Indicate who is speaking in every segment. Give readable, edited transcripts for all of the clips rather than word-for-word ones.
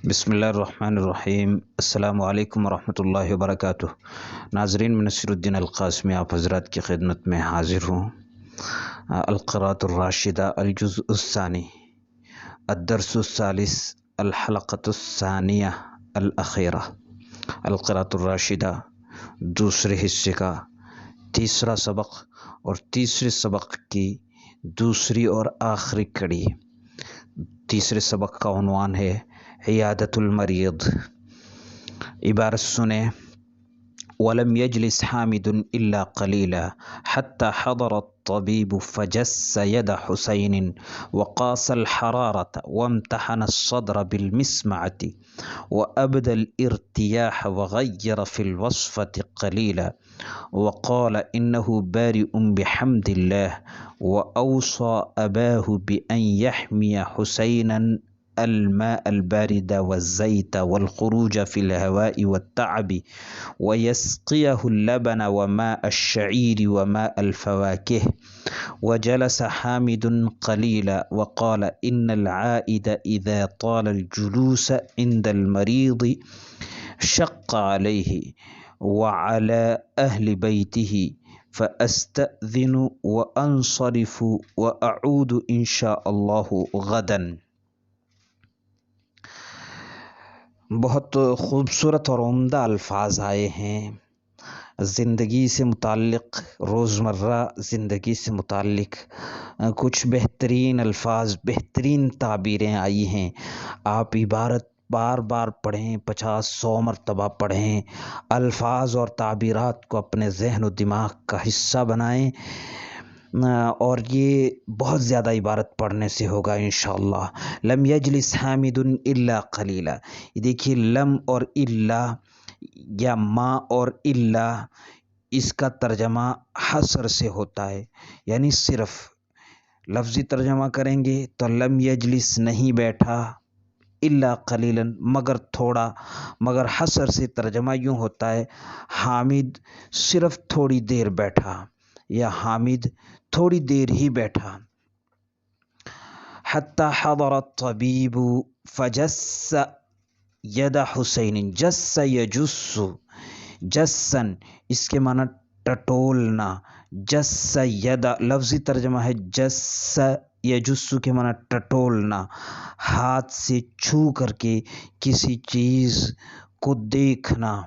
Speaker 1: बिस्मिल्लाहिर्रहमानिर्रहीम। अस्सलाम वालेकुम वरहमतुल्लाहि वबरकातुह। नाज़रीन, मैं नसीरुद्दीन अल-क़ासिमी आप हज़रात की खिदमत में हाज़िर हूँ। अल-क़िराअतुर-राशिदा अल-जुज़्उ-उस्सानी अद-दर्सुस-सालिस अल-हलक़तुस-सानिया अल-अख़ीरा। अल-क़िराअतुर-राशिदा दूसरे हिस्से का तीसरा सबक और तीसरे सबक की दूसरी और आखिरी कड़ी। तीसरे सबक का उन्वान है इयादतुल मरीद। इबारत सुने, वलम यजलिस हामिदुन इल्ला क़लीला हत्ता हदर अत्तबीब फजस्स यद हुसैन वक़ासल हरारत वम्तहन अस्सद्र बिलमिस्मअति वअबदल इर्तियाह वग़य्यर फिल वस्फ़ति क़लीला वक़ाल इन्नहु बारिउन बिहम्दिल्लाह वअवसा अबाहु बिअन यहमिय हुसैनन अलमाअ अलबारिद वज़्ज़ैत वल्ख़ुरूज फ़िल हवाइ वत्तअबि वयस्क़ियहु लबन वमाअ अश्शईर वमाअ अलफ़वाकिह वजलस हामिदुन क़लीला वक़ाल इन्नल आइद इज़ा ताल अलजुलूस इंदल मरीद शक़्क़ अलैहि वअला अहलि बैतिहि फ़अस्तअज़िनु वअन्सरिफ़ु वअऊदु इंशाअल्लाहु गदन। बहुत खूबसूरत और उम्दा अल्फाज आए हैं। ज़िंदगी से मुताल्लिक़, रोज़मर्रा ज़िंदगी से मुताल्लिक़ कुछ बेहतरीन अल्फाज, बेहतरीन ताबीरें आई हैं। आप इबारत बार बार पढ़ें, 50-100 मरतबा पढ़ें। अल्फाज और ताबीरात को अपने ज़हन और दिमाग का हिस्सा बनाएं और ये बहुत ज़्यादा इबारत पढ़ने से होगा इंशाअल्लाह। लम यजलिस हामिदुन इल्ला क़लीला। देखिए, लम और इल्ला या मा और इल्ला, इसका तर्जमा हसर से होता है, यानी सिर्फ। लफ्ज़ी तर्जमा करेंगे तो लम यजलिस नहीं बैठा, इल्ला क़लीलन मगर थोड़ा, मगर हसर से तर्जमा यूँ होता है हामिद सिर्फ थोड़ी देर बैठा या हामिद थोड़ी देर ही बैठा। हत्ता हदर तबीबु फजस्स यद हुसैन। जस्स यजुस्सु, जस्सन इसके माना टटोलना। जस्स यद लफ्ज़ी तर्जमा है जस्स यजुस्सु के माना टटोलना, हाथ से छू करके किसी चीज़ को देखना।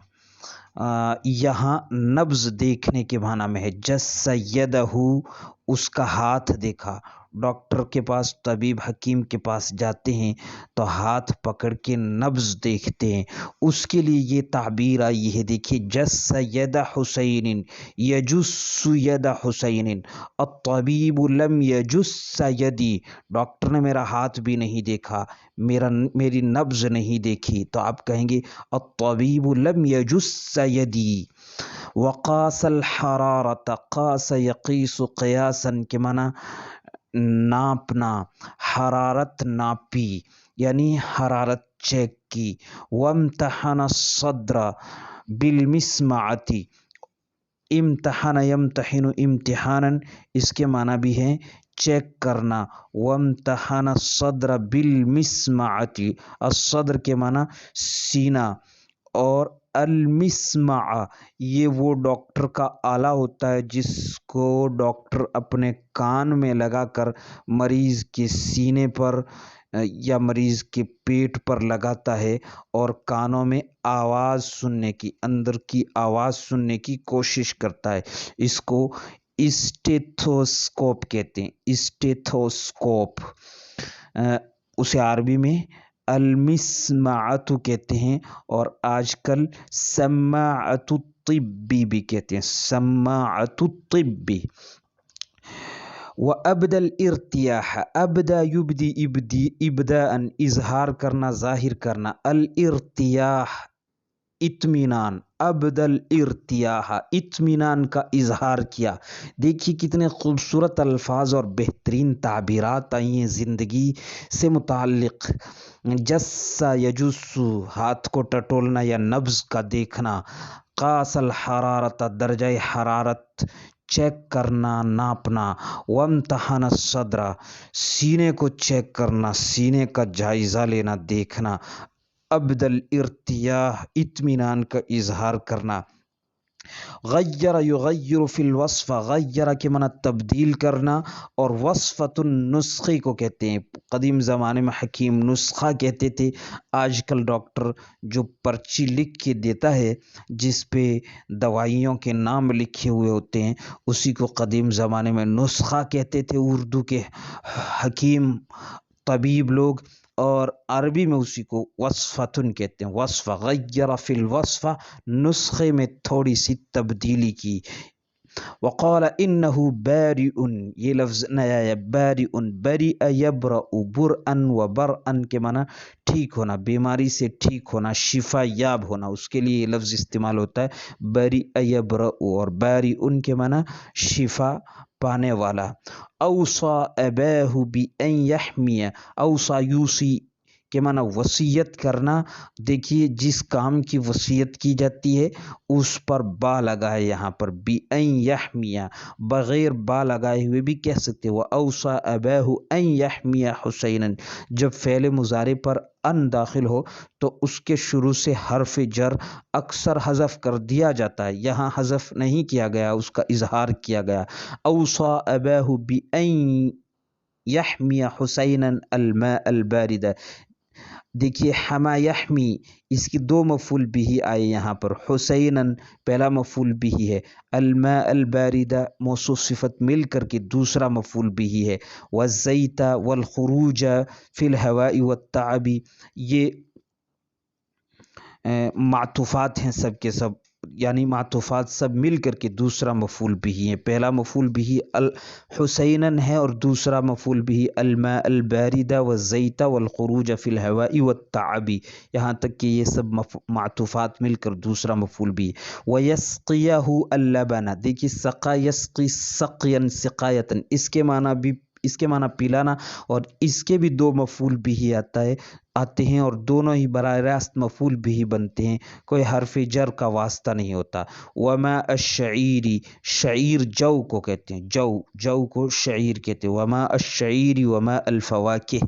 Speaker 1: यहाँ नब्ज़ देखने के माना में है। जस्स यदहु, उसका हाथ देखा। डॉक्टर के पास, तबीब हकीम के पास जाते हैं तो हाथ पकड़ के नब्ज़ देखते हैं, उसके लिए ये ताबीर आई है। देखिए, जस्स यद हुसैन यजुस्सु यद हुसैन अत्तबीबु लम यजुस्स यदी। डॉक्टर ने मेरा हाथ भी नहीं देखा, मेरी नब्ज़ नहीं देखी, तो आप कहेंगे अत्तबीबु लम यजुस्स यदी। वक़ासल हरारत, क़ास यक़ीसु क़ियासन के माना नापना, हरारत नापी यानी हरारत चेक की। वम्तहन सद्र बिलमिस्मअति, इम्तहन यम्तहिनु इम्तिहानन, इसके माना भी है चेक करना। वम्तहन सद्र बिलमिस्मअति, अस्सद्र के माना सीना, और अलमिस्मा ये वो डॉक्टर का आला होता है जिसको डॉक्टर अपने कान में लगाकर मरीज़ के सीने पर या मरीज़ के पेट पर लगाता है और कानों में आवाज़ सुनने की, अंदर की आवाज़ सुनने की कोशिश करता है। इसको स्टेथोस्कोप कहते हैं। स्टेथोस्कोप उसे अरबी में अलमिस्माअतु कहते हैं और आजकल सम्माअतु तिब्बी भी कहते हैं। सम्माअतु तिब्बी। व अबदल इर्तियाह, अबदा युबदी इब्दाअन इजहार करना, जाहिर करना। अल इर्तियाह इत्मीनान, अबदल इर्तियाह इत्मीनान का इजहार किया। देखिए कितने खूबसूरत अल्फाज और बेहतरीन ताबीरात आई हैं ज़िंदगी से मुताल्लिक़। जस्सा यजुस्सु, हाथ को टटोलना या नब्ज़ का देखना। क़ासल हरारत, दर्जा हरारत चेक करना, नापना। वम्तहन सद्रा, सीने को चेक करना, सीने का जायज़ा लेना, देखना। ابدل ارتیاح اطمینان کا اظہار کرنا. غیر یغیر فی الوصف، غیر کے معنی تبدیل کرنا، اور وصفۃ النسخے کو کہتے ہیں. قدیم زمانے میں حکیم نسخہ کہتے تھے. آج کل ڈاکٹر جو پرچی لکھ کے دیتا ہے جس پہ دوائیوں کے نام لکھے ہوئے ہوتے ہیں اسی کو قدیم زمانے میں نسخہ کہتے تھے اردو کے حکیم طبیب لوگ، اور عربی میں اسی کو وصفتن کہتے ہیں. وصف غیر فی الوصف، نسخے میں تھوڑی سی تبدیلی کی. وقال انه بارئ، یہ لفظ نیا ہے. بارئ، برئ یبرأ، برئا و برئا کے معنی ٹھیک ہونا، بیماری سے ٹھیک ہونا، شفا یاب ہونا، اس کے لیے یہ لفظ استعمال ہوتا ہے. برئ یبرأ، اور بارئ کے معنی شفا پانے والا. اوصى اباہ بان یحمی، اوصى یوصی کے معنی وصیت کرنا. دیکھیے جس کام کی وصیت کی جاتی ہے اس پر با لگائے یہاں پر. بِأَن يَحْمِيَ، بغیر با لگائے ہوئے بھی کہہ سکتے. وَأَوْصَى أَبَاهُ أَن يَحْمِيَ حُسَيْنًا، جب فعل مضارع پر ان داخل ہو تو اس کے شروع سے حرف جر اکثر حذف کر دیا جاتا ہے، یہاں حذف نہیں کیا گیا، اس کا اظہار کیا گیا. أَوْصَى أَبَاهُ بِأَن یحمی حسینا الماء البارد. دیکھیے حما یحمی، اس کی دو مفعول بھی آئے یہاں پر. حسینا پہلا مفعول بھی ہے، الماء البارد موصوف صفت مل کر کے دوسرا مفعول بھی ہے. والزیت والخروج فی الہواء والتعب، یہ معطوفات ہیں سب کے سب، یعنی معطوفات سب مل کر کے دوسرا مفعول بھی ہے. پہلا مفعول بھی الحسینن ہے اور دوسرا مفعول بھی الماء البارد والزیت والخروج فی الہواء والتعب، یہاں تک کہ یہ سب معطوفات مل کر دوسرا مفعول بھی. وَيَسْقِيَهُ اللَّبَنَ، دیکھیے سقا یسقی سقیا سقایتا، اس کے معنی پلانا، اور اس کے بھی دو مفعول بھی آتے ہیں اور دونوں ہی براہ راست مفعول بھی بنتے ہیں، کوئی حرف جر کا واسطہ نہیں ہوتا. وما الشعیر، شعیر جو کو کہتے ہیں، جو کو شعیر کہتے ہیں. وما الشعیر وما الفواکہ.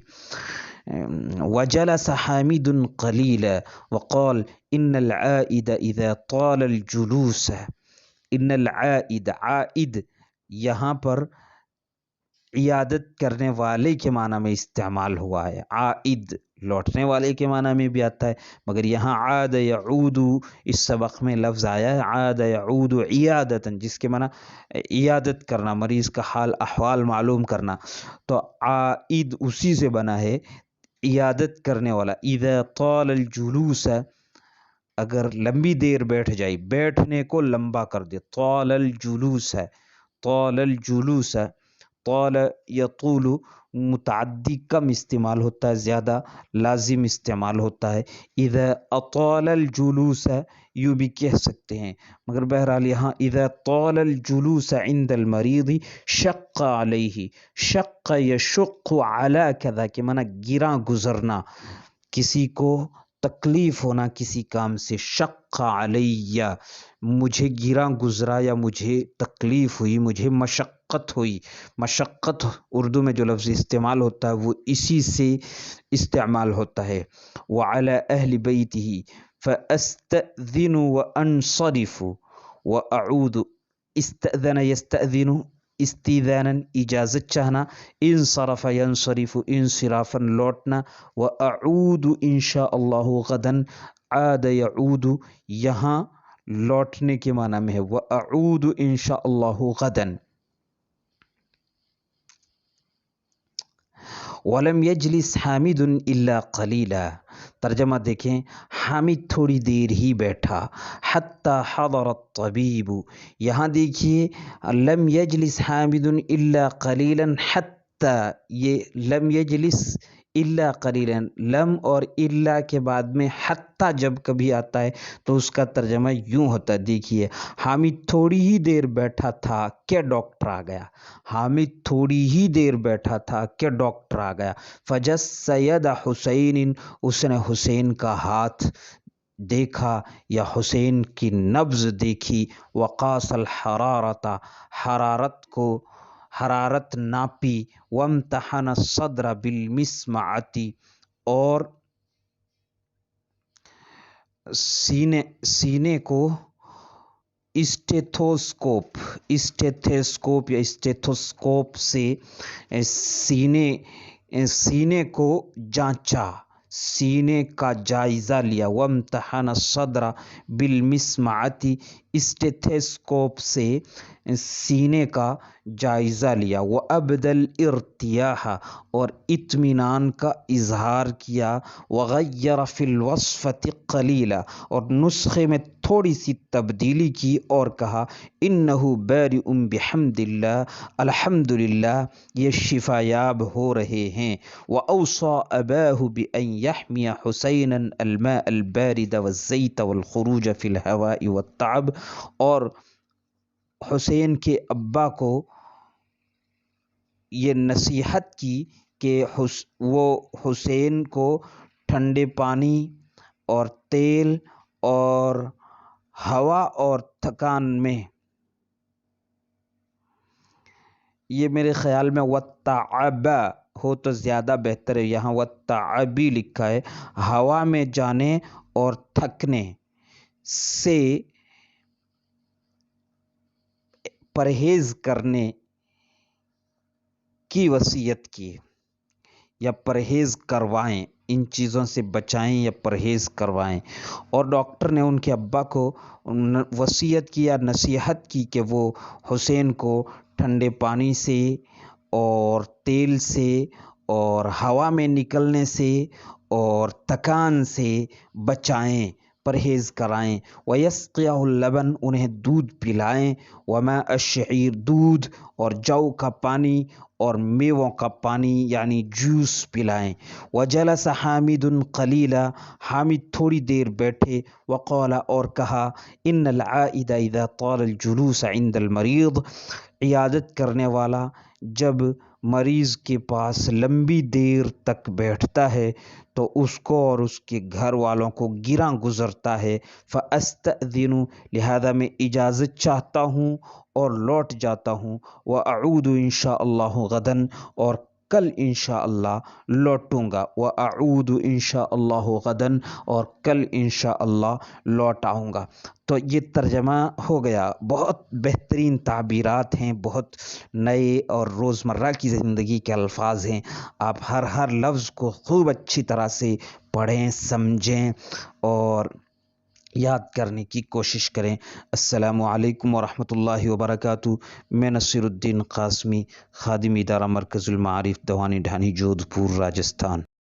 Speaker 1: وجلس حامد قلیلا وقال ان العائد اذا طال الجلوس. ان العائد، عائد یہاں پر عیادت کرنے والے کے معنی میں استعمال ہوا ہے. عائد لوٹنے والے کے معنی میں بھی آتا ہے، مگر یہاں عاد یعود اس سبق میں لفظ آیا ہے عاد یعود عیادتا، جس کے معنی عیادت کرنا، مریض کا حال احوال معلوم کرنا. تو عائد اسی سے بنا ہے، عیادت کرنے والا. اذا طال الجلوس، اگر لمبی دیر بیٹھ جائے، بیٹھنے کو لمبا کر دے. طال الجلوس ہے، طال الجلوس، طال یطول متعدی کم استعمال ہوتا ہے، زیادہ لازم استعمال ہوتا ہے. اذا اطال الجلوس یوں بھی کہہ سکتے ہیں، مگر بہرحال یہاں اذا طال الجلوس عند المریض شق علیہ، شق یشق علی کذا کے معنی گراں گزرنا، کسی کو تکلیف ہونا کسی کام سے. شق علیہ، مجھے گراں گزرا یا مجھے تکلیف ہوئی، مجھے مشقت ہوئی. مشقت اردو میں جو لفظ استعمال ہوتا ہے وہ اسی سے استعمال ہوتا ہے. وعلی اہل بیتہ فاستأذن وانصرف واعود. استأذن یستأذن استئذانا اجازت چاہنا، انصرف ینصرف انصرافا لوٹنا. واعود انشاء اللہ غدا، عاد یعود یہاں لوٹنے کے معنی میں ہے. واعود انشاء اللہ غدا. ولم یجلس حامد الا قلیلا، ترجمہ دیکھیں، حامد تھوڑی دیر ہی بیٹھا. حتی حضر الطبیب، یہاں دیکھیے لم یجلس حامد الا قلیلا، حتی یہ لم یجلس الا قلیلا، لم اور الا کے بعد میں حتی جب کبھی آتا ہے تو اس کا ترجمہ یوں ہوتا ہے. دیکھیے حامد تھوڑی ہی دیر بیٹھا تھا کہ ڈاکٹر آ گیا. حامد تھوڑی ہی دیر بیٹھا تھا کہ ڈاکٹر آ گیا. فجس ید حسین، اس نے حسین کا ہاتھ دیکھا یا حسین کی نبض دیکھی. وقاس الحرارت، حرارت ناپی. وامتحن الصدر بالمسمعۃ، اور सीने को स्टेथोस्कोप या स्टेथोस्कोप से सीने को जांचा, सीने का जायज़ा लिया। वम्तहन सदरा बिलमिस्माती, स्टेथोस्कोप से सीने का जायज़ा लिया। व अबदल इर्तियाह, और इत्मीनान का इजहार किया। वग़य्यर फिल वस्फ़ति क़लीला, और नुस्खे में थोड़ी सी तब्दीली की और कहा इन्नहु बारिउम बिहम्दिल्लाह, अल्हम्दुलिल्लाह ये शिफायाब हो रहे हैं। व औसा अबाहु बिअन यहमिया हुसैनन अलमा अलबारिद वज़्ज़ैत वल्खुरूज फिल हवाई वत्तअब, और हुसैन के अब्बा को ये नसीहत की कि वो हुसैन को ठंडे पानी और तेल और हवा और थकान में, ये मेरे ख्याल में वत्तअबा हो तो ज़्यादा बेहतर है, यहाँ वत्तअबी लिखा है, हवा में जाने और थकने से परहेज़ करने की वसीयत की, या परहेज़ करवाएं, इन चीज़ों से बचाएं या परहेज़ करवाएं। और डॉक्टर ने उनके अब्बा को वसीयत की या नसीहत की कि वो हुसैन को ठंडे पानी से और तेल से और हवा में निकलने से और थकान से बचाएं, परहेज़ कराएं। वयस्क़ियाहुल लबन, उन्हें दूध पिलाएं। वमा अश्शईर, दूध और जौ का पानी और मेवों का पानी यानी जूस पिलाएं। वजलस हामिदुन क़लीला, हामिद थोड़ी देर बैठे। वक़ाला, और कहा इन्नल आइदा इज़ा तालल जुलूस इंदल मरीद, इयादत करने वाला जब मरीज़ के पास लंबी देर तक बैठता है तो उसको और उसके घर वालों को गिरा गुज़रता है। फ़अस्तअज़िनु, लिहाजा मैं इजाज़त चाहता हूँ और लौट जाता हूँ। व अऊदु इंशाअल्लाहु गदन, और कल इंशाअल्लाह लौटूंगा। व अऊदु इंशाअल्लाहु गदन, और कल इंशाअल्लाह लौट आऊँगा। तो ये तर्जमा हो गया। बहुत बेहतरीन ताबीरात हैं, बहुत नए और रोज़मर्रा की ज़िंदगी के अल्फाज हैं। आप हर लफ्ज़ को खूब अच्छी तरह से पढ़ें, समझें और याद करने की कोशिश करें। अस्सलामु अलैकुम वरहमतुल्लाहि वबरकातुहू। मैं नसीरुद्दीन क़ासमी, खादिम इदारा मरकज़ुल मारिफ दवानी ढानी, जोधपुर, राजस्थान।